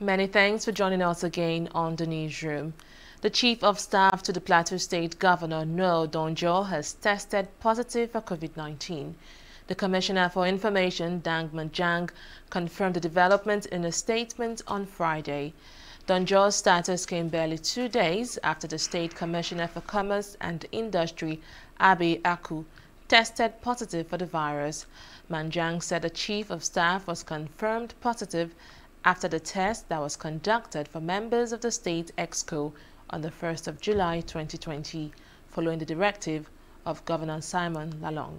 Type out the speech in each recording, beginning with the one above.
Many thanks for joining us again on the newsroom. The Chief of Staff to the Plateau State Governor, Noel Donjo, has tested positive for COVID-19. The Commissioner for Information, Dang Manjang, confirmed the development in a statement on Friday. Donjo's status came barely 2 days after the State Commissioner for Commerce and Industry, Abe Aku, tested positive for the virus. Manjang said the Chief of Staff was confirmed positive after the test that was conducted for members of the State Exco on the 1st of July 2020, following the directive of Governor Simon Lalong.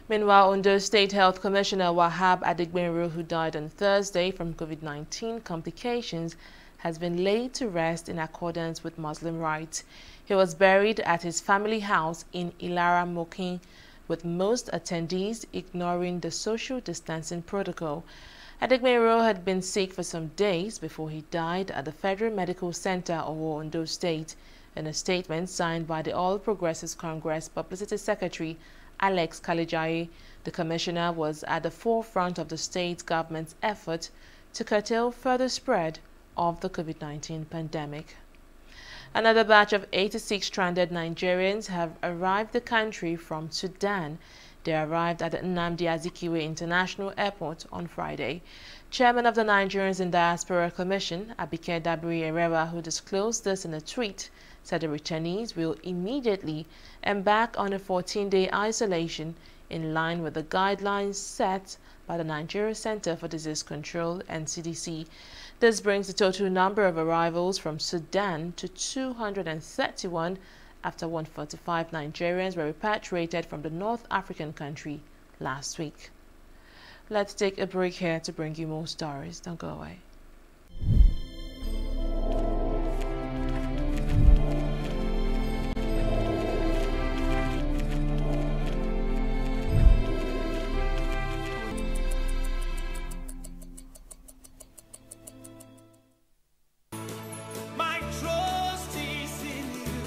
Meanwhile, Ondo State Health Commissioner Wahab Adigbenro, who died on Thursday from COVID-19 complications, has been laid to rest in accordance with Muslim rites. He was buried at his family house in Ilara Mokin, with most attendees ignoring the social distancing protocol. Adigbenro had been sick for some days before he died at the Federal Medical Center of Ondo State. In a statement signed by the All Progressives Congress Publicity Secretary Alex Kalijaye, the commissioner was at the forefront of the state government's effort to curtail further spread of the COVID-19 pandemic. Another batch of 86 stranded Nigerians have arrived the country from Sudan. They arrived at the Nnamdi Azikiwe International Airport on Friday. Chairman of the Nigerians in Diaspora Commission, Abike Dabiri Erewa, who disclosed this in a tweet, said the returnees will immediately embark on a 14-day isolation in line with the guidelines set by the Nigeria Center for Disease Control and CDC. This brings the total number of arrivals from Sudan to 231 after 145 Nigerians were repatriated from the North African country last week. Let's take a break here to bring you more stories. Don't go away.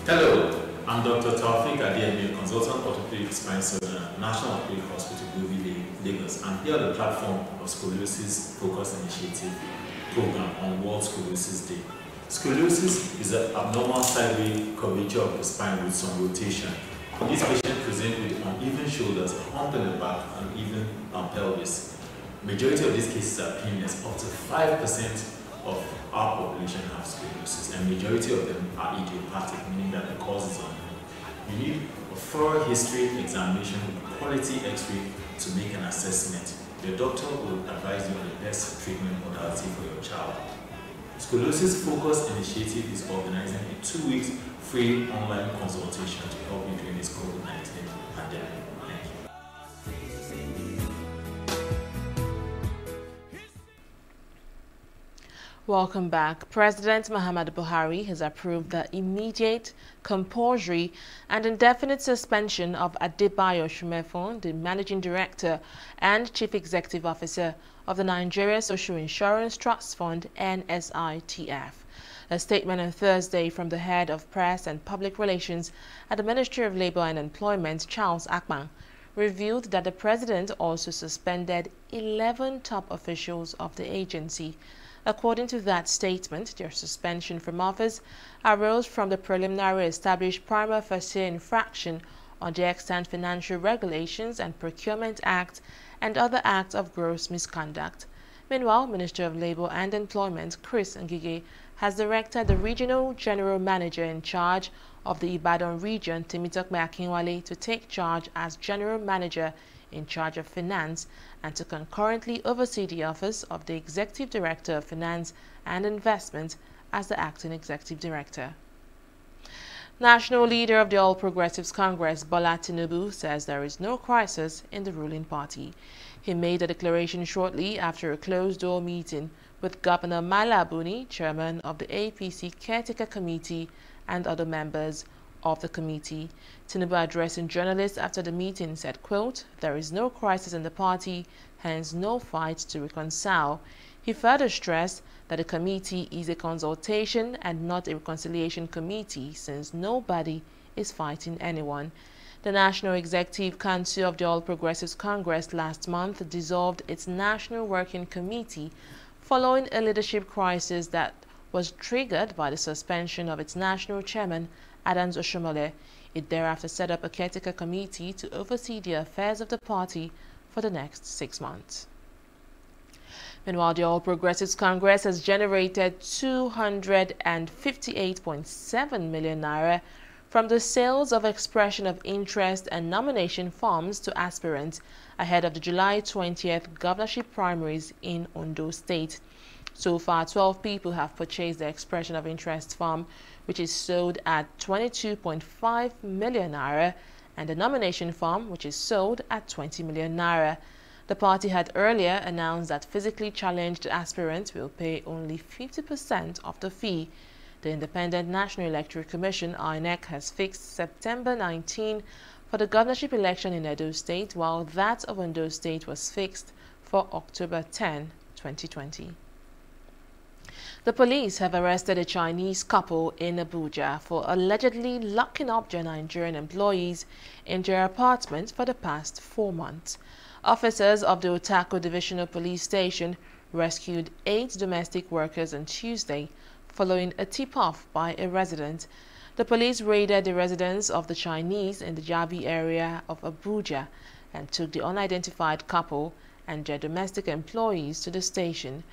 Hello, I'm Dr. Taufik Adeyemi, consultant orthopedic spine surgeon at National Orthopedic Hospital, Bovile, Lagos. I'm here on the platform of Scoliosis Focus Initiative program on World Scoliosis Day. Scoliosis is an abnormal sideways curvature of the spine with some rotation. These patients present with uneven shoulders, hump in the back, and even pelvis. Majority of these cases are painless. Up to 5% of our population have scoliosis, and majority of them are idiopathic, meaning that the cause is unknown. You need a thorough history examination with quality X-ray to make an assessment. Your doctor will advise you on the best treatment modality for your child. Scoliosis Focus Initiative is organizing a 2 weeks free online consultation to help you during this COVID-19 pandemic. Thank you. Welcome back. President Muhammadu Buhari has approved the immediate, compulsory and indefinite suspension of Adebayo Shumefon, the Managing Director and Chief Executive Officer of the Nigeria Social Insurance Trust Fund, Nsitf. A statement on Thursday from the head of press and public relations at the Ministry of Labour and Employment, Charles Akpan, revealed that the president also suspended 11 top officials of the agency. According to that statement, their suspension from office arose from the preliminary established prima facie infraction on the Extant Financial Regulations and Procurement Act and other acts of gross misconduct. Meanwhile, Minister of Labour and Employment Chris Ngige has directed the Regional General Manager in charge of the Ibadan region, Temitope Akinwale, to take charge as General Manager in charge of Finance and to concurrently oversee the office of the Executive Director of Finance and Investment as the Acting Executive Director. National leader of the All Progressives Congress, Bola Tinubu, says there is no crisis in the ruling party. He made the declaration shortly after a closed-door meeting with Governor Mala Buni, chairman of the APC Caretaker Committee, and other members of the committee. Tinubu, addressing journalists after the meeting, said, quote, "There is no crisis in the party, hence no fight to reconcile." He further stressed that the committee is a consultation and not a reconciliation committee, since nobody is fighting anyone. The National Executive Council of the All Progressives Congress last month dissolved its National Working Committee following a leadership crisis that was triggered by the suspension of its national chairman, Adams Oshomole. It thereafter set up a caretaker committee to oversee the affairs of the party for the next 6 months. Meanwhile, the All Progressives Congress has generated 258.7 million naira from the sales of expression of interest and nomination forms to aspirants ahead of the July 20th governorship primaries in Ondo State. So far, 12 people have purchased the expression of interest form, which is sold at 22.5 million naira, and the nomination form, which is sold at 20 million naira. The party had earlier announced that physically challenged aspirants will pay only 50% of the fee. The Independent National Electoral Commission (INEC) has fixed September 19 for the governorship election in Edo State, while that of Ondo State was fixed for October 10, 2020. The police have arrested a Chinese couple in Abuja for allegedly locking up their Nigerian employees in their apartments for the past 4 months. Officers of the Otako Divisional Police Station rescued 8 domestic workers on Tuesday following a tip-off by a resident. The police raided the residence of the Chinese in the Jabi area of Abuja and took the unidentified couple and their domestic employees to the station.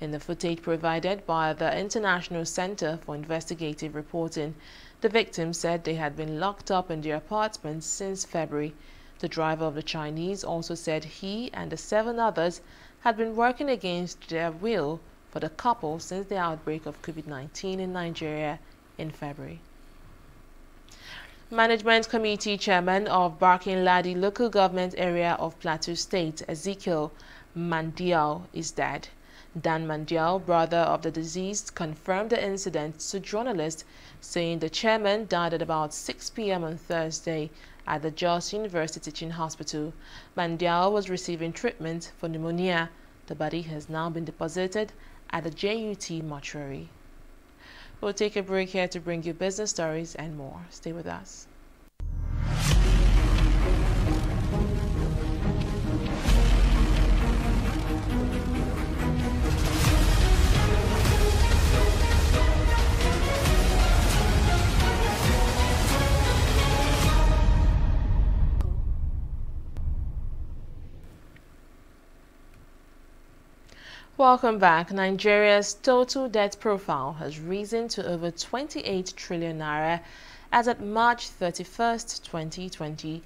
In the footage provided by the International Center for Investigative Reporting, the victims said they had been locked up in their apartments since February. The driver of the Chinese also said he and the 7 others had been working against their will for the couple since the outbreak of COVID-19 in Nigeria in February. Management Committee Chairman of Barking Ladi Local Government Area of Plateau State, Ezekiel Mandial, is dead. Dan Mandial, brother of the deceased, confirmed the incident to journalists, saying the chairman died at about 6 p.m. on Thursday at the Jos University Teaching Hospital. Mandial was receiving treatment for pneumonia. The body has now been deposited at the JUT mortuary. We'll take a break here to bring you business stories and more. Stay with us. Welcome back. Nigeria's total debt profile has risen to over 28 trillion naira as at March 31st, 2020.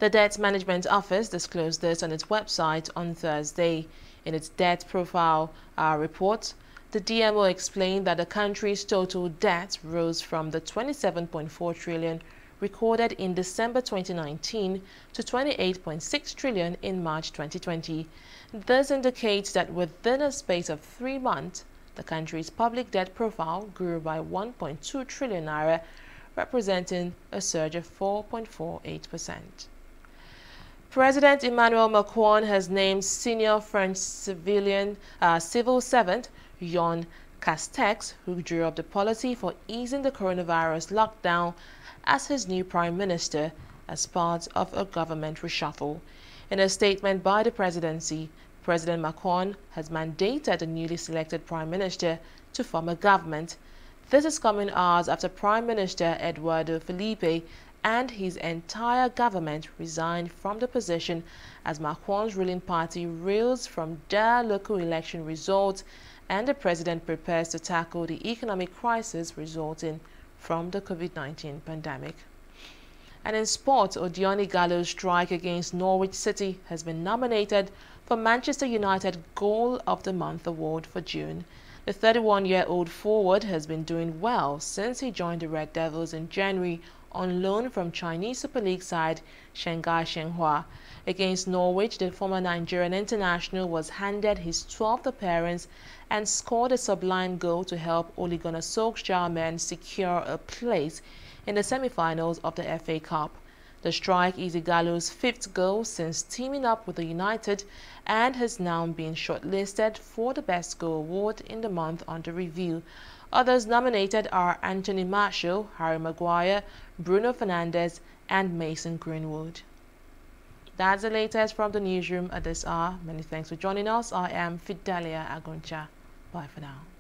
The Debt Management Office disclosed this on its website on Thursday. In its debt profile report, the DMO explained that the country's total debt rose from the 27.4 trillion recorded in December 2019 to 28.6 trillion in March 2020. This indicates that within a space of 3 months, the country's public debt profile grew by 1.2 trillion naira, representing a surge of 4.48%. President Emmanuel Macron has named senior French civil servant Jean Castex, who drew up the policy for easing the coronavirus lockdown, as his new prime minister as part of a government reshuffle. In a statement by the presidency, President Macron has mandated the newly selected prime minister to form a government. This is coming hours after Prime Minister Eduardo Felipe and his entire government resigned from the position as Macron's ruling party reels from their local election results and the president prepares to tackle the economic crisis resulting from the COVID-19 pandemic. And in sport, Odioni Gallo's strike against Norwich City has been nominated for Manchester United Goal of the Month award for June. The 31-year-old forward has been doing well since he joined the Red Devils in January on loan from Chinese Super League side Shanghai Shenhua. Against Norwich, the former Nigerian international was handed his 12th appearance and scored a sublime goal to help Ole Gunnar Solskjaer men secure a place in the semi-finals of the FA Cup. The strike is Igalo's 5th goal since teaming up with the United and has now been shortlisted for the Best Goal Award in the month under review. Others nominated are Anthony Marshall, Harry Maguire, Bruno Fernandes, and Mason Greenwood. That's the latest from the newsroom at this hour. Many thanks for joining us. I am Fidelia Aguncha. Bye for now.